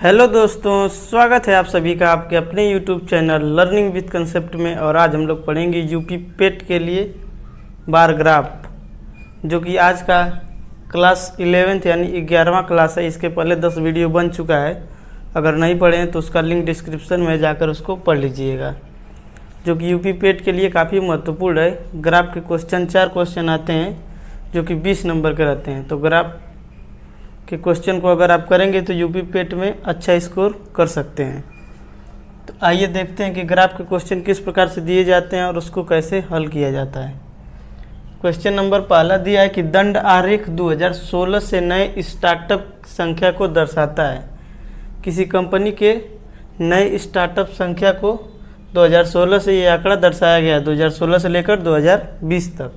Hello दोस्तों, स्वागत है आप सभी का आपके अपने YouTube channel learning with concept में। और आज हम लोग पढ़ेंगे यूपी पेट के लिए बार ग्राफ, जो कि आज का क्लास 11th यानी 11वां क्लास है। इसके पहले 10 वीडियो बन चुका है, अगर नहीं पढ़े हैं तो उसका लिंक डिस्क्रिप्शन में जाकर उसको पढ़ लीजिएगा, जो कि यूपी पेट के लिए काफ़ी महत्वपूर्ण है। ग्राफ के क्वेश्चन 4 क्वेश्चन आते हैं जो कि 20 नंबर के रहते हैं। तो ग्राफ के क्वेश्चन को अगर आप करेंगे तो यूपी पेट में अच्छा स्कोर कर सकते हैं। तो आइए देखते हैं कि ग्राफ के क्वेश्चन किस प्रकार से दिए जाते हैं और उसको कैसे हल किया जाता है। क्वेश्चन नंबर पहला दिया है कि दंड आरेख 2016 से नए स्टार्टअप संख्या को दर्शाता है। किसी कंपनी के नए स्टार्टअप संख्या को 2016 से ये आंकड़ा दर्शाया गया है, 2016 से लेकर 2020 तक।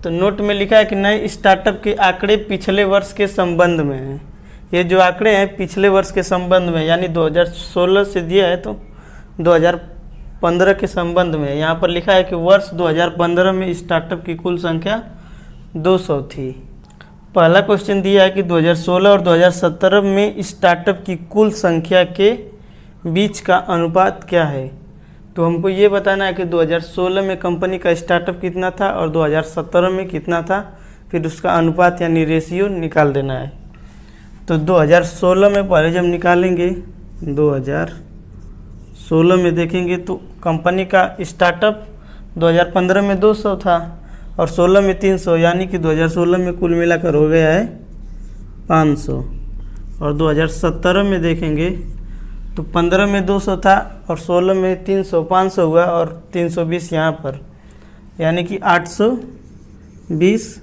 तो नोट में लिखा है कि नए स्टार्टअप के आंकड़े पिछले वर्ष के संबंध में हैं। ये जो आंकड़े हैं पिछले वर्ष के संबंध में, यानी 2016 से दिया है तो 2015 के संबंध में। यहाँ पर लिखा है कि वर्ष 2015 में स्टार्टअप की कुल संख्या 200 थी। पहला क्वेश्चन दिया है कि 2016 और 2017 में स्टार्टअप की कुल संख्या के बीच का अनुपात क्या है। तो हमको ये बताना है कि 2016 में कंपनी का स्टार्टअप कितना था और 2017 में कितना था, फिर उसका अनुपात यानी रेशियो निकाल देना है। तो 2016 में पहले जब निकालेंगे, 2016 में देखेंगे तो कंपनी का स्टार्टअप 2015 में 200 था और 16 में 300, यानी कि 2016 में कुल मिलाकर हो गया है 500। और 2017 में देखेंगे तो 15 में 200 था और 16 में 300, 500 हुआ और 320 यहाँ पर, यानी कि 820।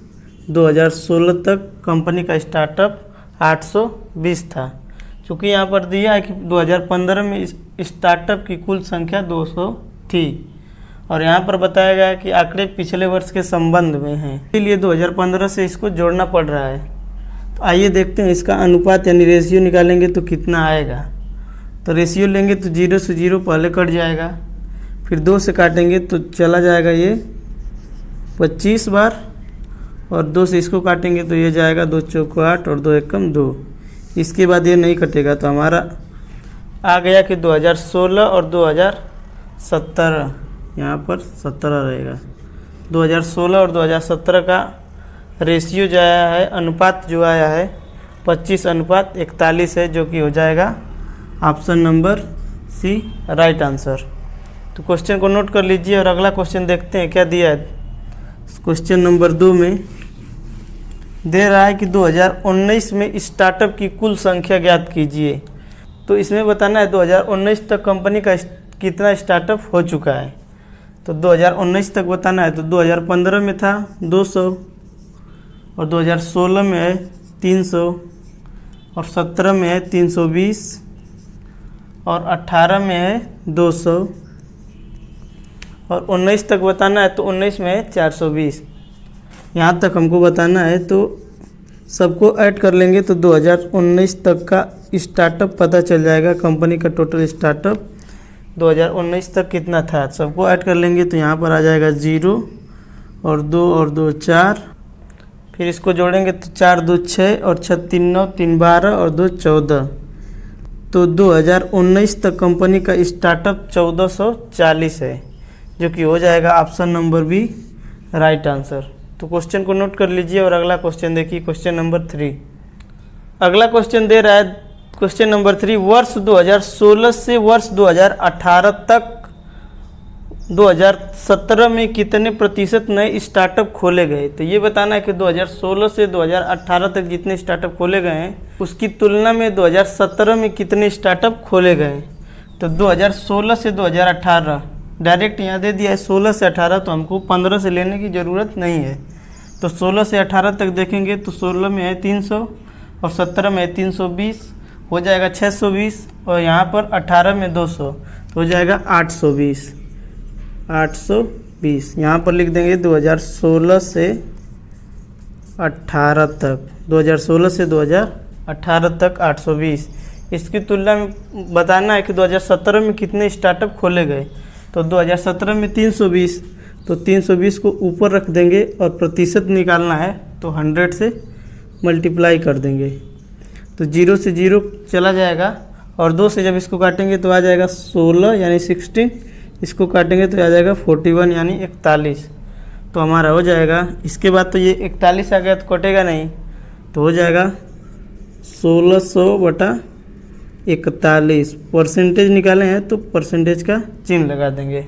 2016 तक कंपनी का स्टार्टअप 820 था। चूँकि यहाँ पर दिया है कि 2015 में स्टार्टअप की कुल संख्या 200 थी और यहाँ पर बताया गया है कि आंकड़े पिछले वर्ष के संबंध में हैं, इसलिए 2015 से इसको जोड़ना पड़ रहा है। तो आइए देखते हैं इसका अनुपात यानी रेशियो निकालेंगे तो कितना आएगा। तो रेशियो लेंगे तो 0 से 0 पहले कट जाएगा, फिर 2 से काटेंगे तो चला जाएगा ये 25 बार, और 2 से इसको काटेंगे तो ये जाएगा 2 चौको 8 और 2 एकम 2। इसके बाद ये नहीं कटेगा, तो हमारा आ गया कि 2016 और 2017, यहाँ पर 17 रहेगा। 2016 और 2017 का रेशियो जो आया है, अनुपात जो आया है 25:41 है, जो कि हो जाएगा option number C right answer. तो क्वेश्चन को नोट कर लीजिए और अगला क्वेश्चन देखते हैं क्या दिया है। क्वेश्चन नंबर 2 में दे रहा है कि 2019 में स्टार्टअप की कुल संख्या ज्ञात कीजिए। तो इसमें बताना है 2019 तक कंपनी का कितना स्टार्टअप हो चुका है। तो 2019 तक बताना है। तो 2015 में था 200 और 2016 में है 300 और 17 में है 320 और 18 में है 200 और 19 तक बताना है। तो 19 में है 420। यहाँ तक हमको बताना है, तो सबको ऐड कर लेंगे तो 2019 तक का स्टार्टअप पता चल जाएगा। कंपनी का टोटल स्टार्टअप 2019 तक कितना था, सबको ऐड कर लेंगे तो यहाँ पर आ जाएगा 0 और 2 और 2 4, फिर इसको जोड़ेंगे तो 4 2 6 और 6 3 9 3 12 और 2 14। तो 2019 तक कंपनी का स्टार्टअप 1440 है, जो कि हो जाएगा option number B right answer. तो क्वेश्चन को नोट कर लीजिए और अगला क्वेश्चन देखिए, क्वेश्चन नंबर 3। अगला क्वेश्चन दे रहा है क्वेश्चन नंबर 3, वर्ष 2016 से वर्ष 2018 तक 2017 में कितने प्रतिशत नए स्टार्टअप खोले गए। तो ये बताना है कि 2016 से 2018 तक जितने स्टार्टअप खोले गए हैं उसकी तुलना में 2017 में कितने स्टार्टअप खोले गए। तो 2016 से 2018 डायरेक्ट यहाँ दे दिया है 16 से 18, तो हमको 15 से लेने की ज़रूरत नहीं है। तो 16 से 18 तक देखेंगे तो 16 में है 300 और 17 में है 320, हो जाएगा 620 और यहाँ पर 18 में 200, तो हो जाएगा 820। 820 यहाँ पर लिख देंगे 2016 से 18 तक, 2016 से 2018 तक 820। इसकी तुलना में बताना है कि 2017 में कितने स्टार्टअप खोले गए। तो 2017 में 320, तो 320 को ऊपर रख देंगे और प्रतिशत निकालना है तो 100 से मल्टीप्लाई कर देंगे। तो 0 से 0 चला जाएगा और 2 से जब इसको काटेंगे तो आ जाएगा 16 यानी 16, इसको काटेंगे तो आ जाएगा 41 यानी 41। तो हमारा हो जाएगा, इसके बाद तो ये 41 आ गया तो कटेगा नहीं, तो हो जाएगा 1600/41। परसेंटेज निकाले हैं तो परसेंटेज का चिन्ह लगा देंगे।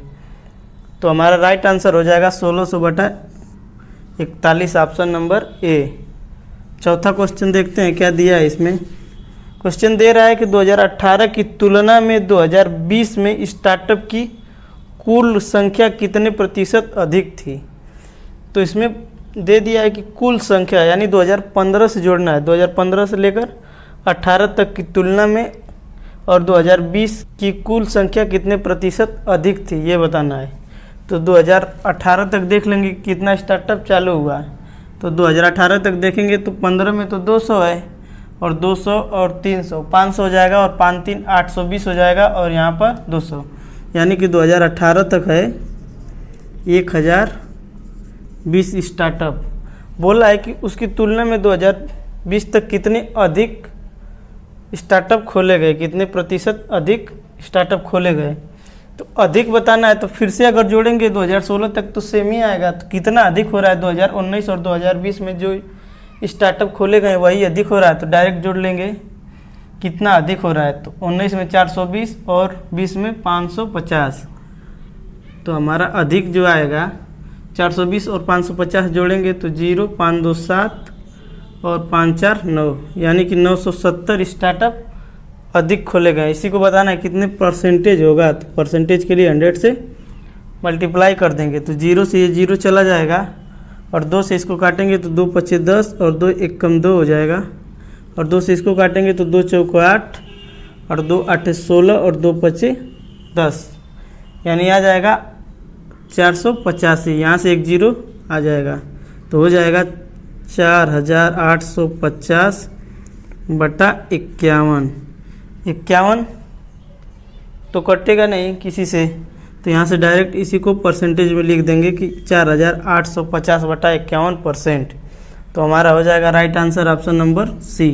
तो हमारा राइट आंसर हो जाएगा 1600/41, ऑप्शन नंबर ए। चौथा क्वेश्चन देखते हैं क्या दिया है इसमें। क्वेश्चन दे रहा है कि 2018 की तुलना में 2020 में स्टार्टअप की कुल संख्या कितने प्रतिशत अधिक थी। तो इसमें दे दिया है कि कुल संख्या यानी 2015 से जोड़ना है, 2015 से लेकर 18 तक की तुलना में, और 2020 की कुल संख्या कितने प्रतिशत अधिक थी ये बताना है। तो 2018 तक देख लेंगे कितना स्टार्टअप चालू हुआ है। तो 2018 तक देखेंगे तो 15 में तो 200 है, और 200 और 300 500 हो जाएगा, और 5 3 820 हो जाएगा, और यहाँ पर 200, यानी कि 2018 तक है 1020 स्टार्टअप। बोला है कि उसकी तुलना में 2020 तक कितने अधिक स्टार्टअप खोले गए, कितने प्रतिशत अधिक स्टार्टअप खोले गए। तो अधिक बताना है तो फिर से अगर जोड़ेंगे 2016 तक तो सेम ही आएगा। तो कितना अधिक हो रहा है, 2019 और 2020 में जो स्टार्टअप खोले गए वही अधिक हो रहा है, तो डायरेक्ट जोड़ लेंगे कितना अधिक हो रहा है। तो 19 में 420 और 20 में 550। तो हमारा अधिक जो आएगा 420 और 550 जोड़ेंगे तो 0 5 2 7 और 5 4 9, यानी कि 970 स्टार्टअप अधिक खोले गए। इसी को बताना है कितने परसेंटेज होगा। तो परसेंटेज के लिए 100 से मल्टीप्लाई कर देंगे, तो 0 से ये 0 चला जाएगा, और 2 से इसको काटेंगे तो 2 5 10 और 2 1 कम 2 हो जाएगा, और 2 से इसको काटेंगे तो 2 4 8 और 2 8 16 और 2 5 10, यानी आ जाएगा 485। यहाँ से 1 0 आ जाएगा, तो हो जाएगा 4850/51। 51 तो कटेगा नहीं किसी से, तो यहाँ से डायरेक्ट इसी को परसेंटेज में लिख देंगे कि 4850/51%। तो हमारा हो जाएगा right answer option number C.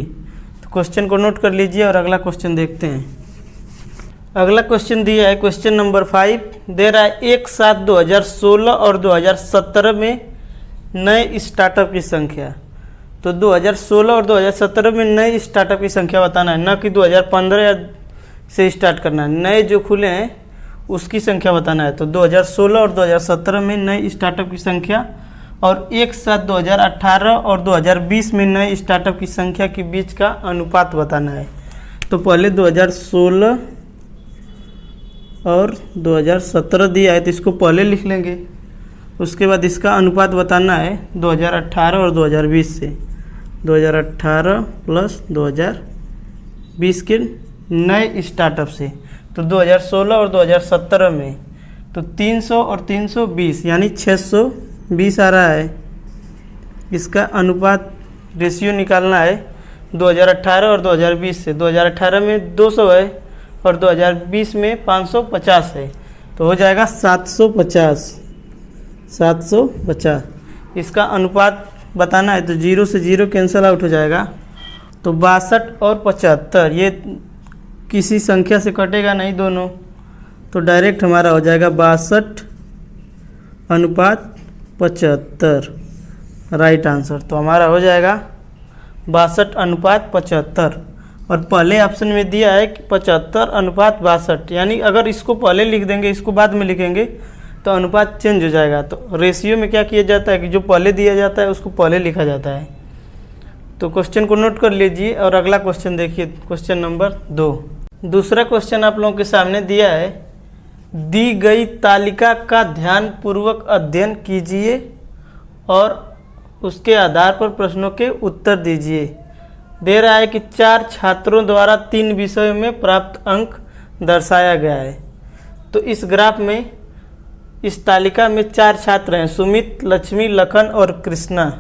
तो क्वेश्चन को नोट कर लीजिए और अगला क्वेश्चन देखते हैं। अगला क्वेश्चन दिया है क्वेश्चन नंबर 5, दे रहा है एक साथ 2016 और 2017 में नए स्टार्टअप की संख्या। तो 2016 और 2017 में नए स्टार्टअप की संख्या बताना है, न कि 2015 से स्टार्ट करना है। नए जो खुले हैं उसकी संख्या बताना है। तो 2016 और 2017 में नए स्टार्टअप की संख्या, और एक साथ 2018 और 2020 में नए स्टार्टअप की संख्या के बीच का अनुपात बताना है। तो पहले 2016 और 2017 दिया है तो इसको पहले लिख लेंगे, उसके बाद इसका अनुपात बताना है 2018 और 2020 से। 2018 प्लस 2020 के नए स्टार्टअप से। तो 2016 और 2017 में तो 300 और 320 यानी 620 आ रहा है। इसका अनुपात रेशियो निकालना है 2018 और 2020 से। 2018 में 200 है और 2020 में 550 है, तो हो जाएगा 750। इसका अनुपात बताना है, तो 0 से 0 कैंसिल आउट हो जाएगा। तो 62 और 75 ये किसी संख्या से कटेगा नहीं दोनों, तो डायरेक्ट हमारा हो जाएगा 62:75 राइट आंसर। तो हमारा हो जाएगा 62:75। और पहले ऑप्शन में दिया है कि 75:62, यानी अगर इसको पहले लिख देंगे इसको बाद में लिखेंगे तो अनुपात चेंज हो जाएगा। तो रेशियो में क्या किया जाता है कि जो पहले दिया जाता है उसको पहले लिखा जाता है। तो क्वेश्चन को नोट कर लीजिए और अगला क्वेश्चन देखिए, क्वेश्चन नंबर 2। दूसरा क्वेश्चन आप लोगों के सामने दिया है, दी गई तालिका का ध्यानपूर्वक अध्ययन कीजिए और उसके आधार पर प्रश्नों के उत्तर दीजिए। दे रहा है कि 4 छात्रों द्वारा 3 विषयों में प्राप्त अंक दर्शाया गया है। तो इस ग्राफ में इस तालिका में 4 छात्र हैं, सुमित, लक्ष्मी, लखन और कृष्णा।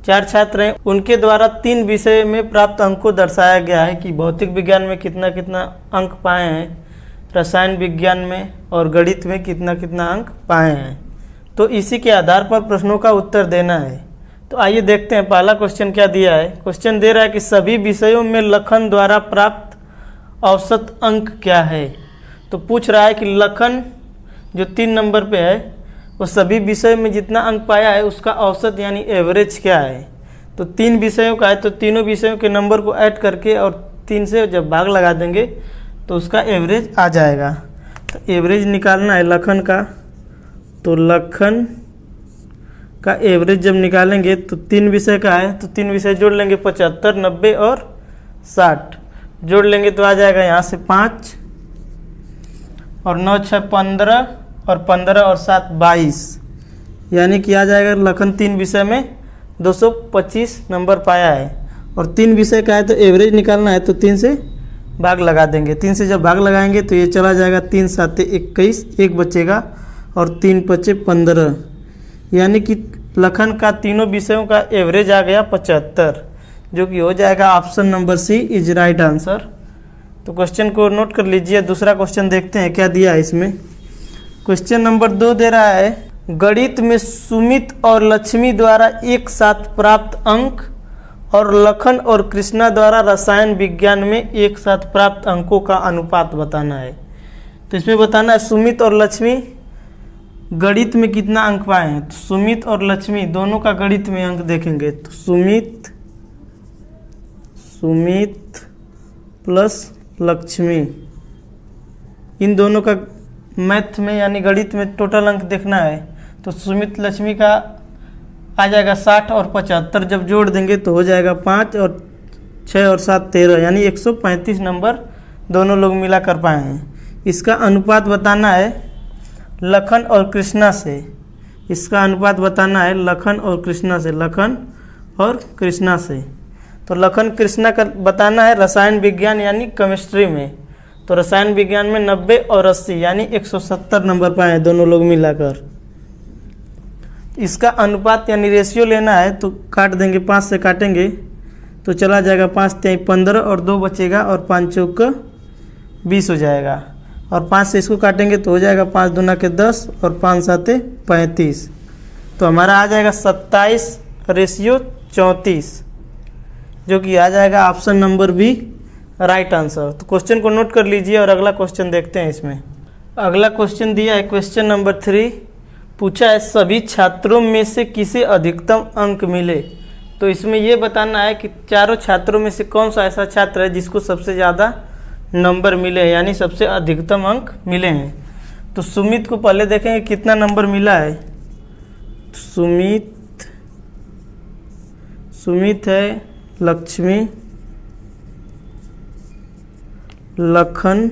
4 छात्र हैं, उनके द्वारा 3 विषय में प्राप्त अंक को दर्शाया गया है कि भौतिक विज्ञान में कितना कितना अंक पाए हैं, रसायन विज्ञान में और गणित में कितना कितना अंक पाए हैं। तो इसी के आधार पर प्रश्नों का उत्तर देना है। तो आइए देखते हैं पहला क्वेश्चन क्या दिया है। क्वेश्चन दे रहा है कि सभी विषयों में लखन द्वारा प्राप्त औसत अंक क्या है। तो पूछ रहा है कि लखन जो 3 नंबर पे है वो सभी विषय में जितना अंक पाया है उसका औसत यानी एवरेज क्या है। तो 3 विषयों का है तो तीनों विषयों के नंबर को ऐड करके और 3 से जब भाग लगा देंगे तो उसका एवरेज आ जाएगा। तो एवरेज निकालना है लखन का, तो लखन का एवरेज जब निकालेंगे तो 3 विषय का है तो 3 विषय जोड़ लेंगे 75, 90 और 60 जोड़ लेंगे तो आ जाएगा यहाँ से 5 और 9 6 15 और 15 और 7 22, यानी कि आ जाएगा लखन 3 विषय में 225 नंबर पाया है। और 3 विषय का है तो एवरेज निकालना है तो 3 से भाग लगा देंगे। 3 से जब भाग लगाएंगे तो ये चला जाएगा 3 7 21, 1 बचेगा और 3 5 15, यानी कि लखन का तीनों विषयों का एवरेज आ गया 75, जो कि हो जाएगा option number C is right answer. तो क्वेश्चन को नोट कर लीजिए। दूसरा क्वेश्चन देखते हैं क्या दिया है इसमें। क्वेश्चन नंबर 2 दे रहा है गणित में सुमित और लक्ष्मी द्वारा एक साथ प्राप्त अंक और लखन और कृष्णा द्वारा रसायन विज्ञान में एक साथ प्राप्त अंकों का अनुपात बताना है। तो इसमें बताना है सुमित और लक्ष्मी गणित में कितना अंक पाए हैं। तो सुमित और लक्ष्मी दोनों का गणित में अंक देखेंगे तो सुमित प्लस लक्ष्मी, इन दोनों का मैथ में यानी गणित में टोटल अंक देखना है। तो सुमित लक्ष्मी का आ जाएगा 60 और 75, जब जोड़ देंगे तो हो जाएगा 5 और 6 और 7 13, यानी 135 नंबर दोनों लोग मिला कर पाए हैं। इसका अनुपात बताना है लखन और कृष्णा से। इसका अनुपात बताना है लखन और कृष्णा से, लखन और कृष्णा से। तो लखन कृष्णा का बताना है रसायन विज्ञान यानी केमिस्ट्री में। तो रसायन विज्ञान में 90 और 80 यानी 170 नंबर पाए हैं दोनों लोग मिलाकर। इसका अनुपात यानी रेशियो लेना है तो काट देंगे, 5 से काटेंगे तो चला जाएगा 5 3 15 और 2 बचेगा और 5 चौका 20 हो जाएगा। और 5 से इसको काटेंगे तो हो जाएगा 5 दूना के 10 और 5 7 35। तो हमारा आ जाएगा 27 रेशियो 34, जो कि आ जाएगा option number B right answer. तो क्वेश्चन को नोट कर लीजिए और अगला क्वेश्चन देखते हैं इसमें। अगला क्वेश्चन दिया है क्वेश्चन नंबर 3, पूछा है सभी छात्रों में से किसे अधिकतम अंक मिले। तो इसमें यह बताना है कि चारों छात्रों में से कौन सा ऐसा छात्र है जिसको सबसे ज़्यादा नंबर मिले हैं, यानी सबसे अधिकतम अंक मिले हैं। तो सुमित को पहले देखेंगे कितना नंबर मिला है। सुमित है, लक्ष्मी, लखन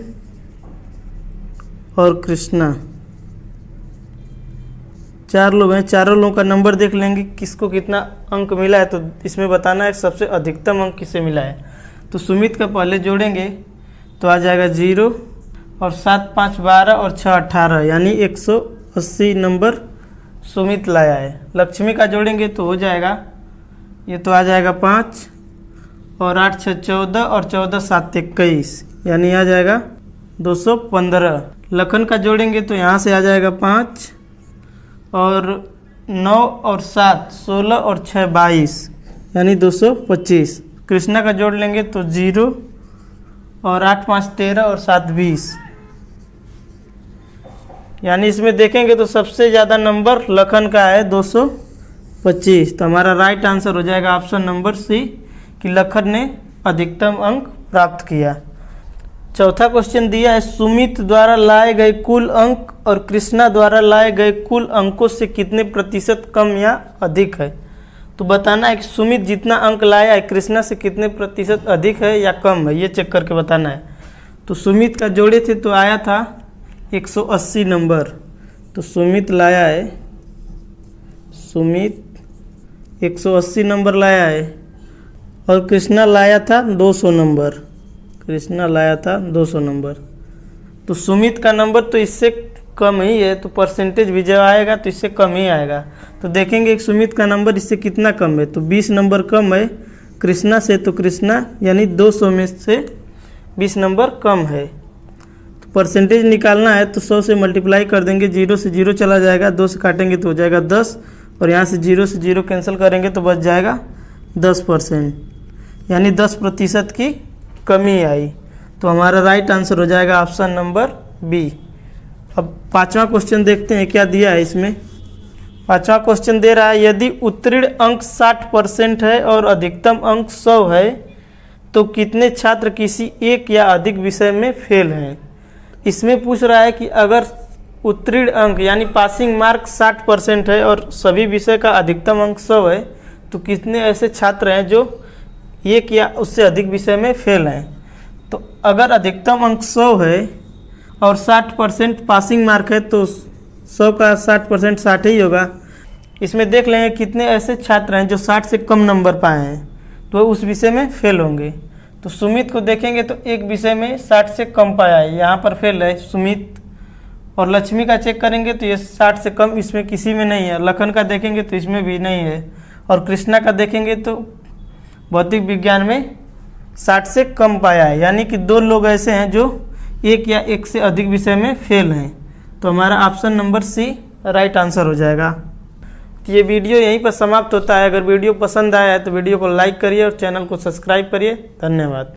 और कृष्णा, 4 लोग हैं। चारों लोगों का नंबर देख लेंगे किसको कितना अंक मिला है। तो इसमें बताना है सबसे अधिकतम अंक किसे मिला है। तो सुमित का पहले जोड़ेंगे तो आ जाएगा 0 और 7 5 12 और 6 18, यानी 180 नंबर सुमित लाया है। लक्ष्मी का जोड़ेंगे तो हो जाएगा, ये तो आ जाएगा 5 और 8 6 14 और 14 7 21, यानी आ जाएगा 215। लखन का जोड़ेंगे तो यहाँ से आ जाएगा 5 और 9 और 7 16 और 6 22, यानी 225। कृष्णा का जोड़ लेंगे तो 0 और 8 5 13 और 7 20, यानी इसमें देखेंगे तो सबसे ज़्यादा नंबर लखन का है 225। तो हमारा राइट आंसर हो जाएगा ऑप्शन नंबर सी कि लखन ने अधिकतम अंक प्राप्त किया। चौथा क्वेश्चन दिया है सुमित द्वारा लाए गए कुल अंक और कृष्णा द्वारा लाए गए कुल अंकों से कितने प्रतिशत कम या अधिक है। तो बताना है कि सुमित जितना अंक लाया है कृष्णा से कितने प्रतिशत अधिक है या कम है, ये चेक करके बताना है। तो सुमित का जोड़े थे तो आया था 180 नंबर। तो सुमित लाया है, सुमित 180 नंबर लाया है और कृष्णा लाया था 200 नंबर। कृष्णा लाया था 200 नंबर। तो सुमित का नंबर तो इससे कम ही है, तो परसेंटेज भी जब आएगा तो इससे कम ही आएगा। तो देखेंगे कि सुमित का नंबर इससे कितना कम है। तो 20 नंबर कम है कृष्णा से, तो कृष्णा यानी 200 में से 20 नंबर कम है। तो परसेंटेज निकालना है तो 100 से मल्टीप्लाई कर देंगे, 0 से 0 चला जाएगा, 2 से काटेंगे तो हो जाएगा 10 और यहाँ से 0 कैंसिल करेंगे तो बच जाएगा 10%, यानी 10% की कमी आई। तो हमारा राइट आंसर हो जाएगा ऑप्शन नंबर बी। अब 5वां क्वेश्चन देखते हैं क्या दिया है इसमें। 5वां क्वेश्चन दे रहा है यदि उत्तीर्ण अंक 60% है और अधिकतम अंक 100 है तो कितने छात्र किसी एक या अधिक विषय में फेल हैं। इसमें पूछ रहा है कि अगर उत्तीर्ण अंक यानी पासिंग मार्क 60% है और सभी विषय का अधिकतम अंक 100 है तो कितने ऐसे छात्र हैं जो एक या उससे अधिक विषय में फेल हैं। तो अगर अधिकतम अंक 100 है और 60% पासिंग मार्क है तो 100 का 60% 60 ही होगा। इसमें देख लेंगे कितने ऐसे छात्र हैं जो 60 से कम नंबर पाए हैं तो उस विषय में फेल होंगे। तो सुमित को देखेंगे तो एक विषय में 60 से कम पाया है, यहाँ पर फेल है सुमित। और लक्ष्मी का चेक करेंगे तो ये 60 से कम इसमें किसी में नहीं है। लखन का देखेंगे तो इसमें भी नहीं है। और कृष्णा का देखेंगे तो भौतिक विज्ञान में 60 से कम पाया है, यानी कि 2 लोग ऐसे हैं जो एक या एक से अधिक विषय में फेल हैं। तो हमारा option number C right answer हो जाएगा। तो ये वीडियो यहीं पर समाप्त होता है। अगर वीडियो पसंद आया है तो वीडियो को लाइक करिए और चैनल को सब्सक्राइब करिए। धन्यवाद।